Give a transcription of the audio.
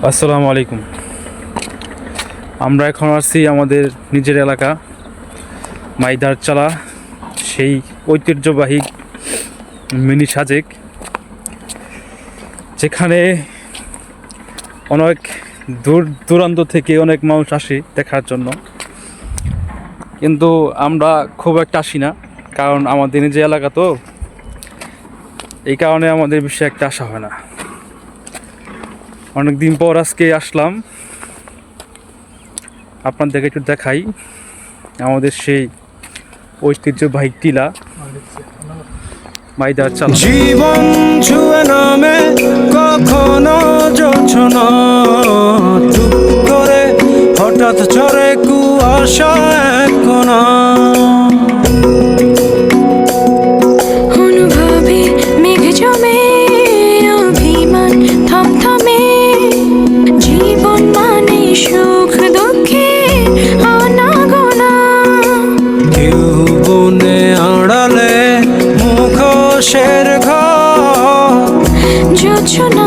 আসসালামু আলাইকুম। আমরা এখন আসছি আমাদের নিজের এলাকা মাইদারচালা, সেই ঐতিহ্যবাহী মিনি সাজেক, যেখানে অনেক দূর দূরান্ত থেকে অনেক মানুষ আসে দেখার জন্য, কিন্তু আমরা খুব একটা আসি না, কারণ আমাদের নিজের এলাকা তো, এই কারণে আমাদের বেশি একটা আসা হয় না। অনেক দিন পর আজকে আসলাম, আপনাদেরকে একটু দেখাই আমাদের সেই ঐতিহ্যবাহী টিলা মাইদারচালা। জীবন ছুঁয়ে নামে কখনো যোছনা, চুপ করে হঠাৎ ঝরে কুয়াশা এক কোণা। অনুভবে মেঘ জমে, অভিমান থমথমে, জীবন মানে সুখ দুঃখে আনাগোনা। কেউ বনে আড়ালে মুখোশের ঘর, জোছনা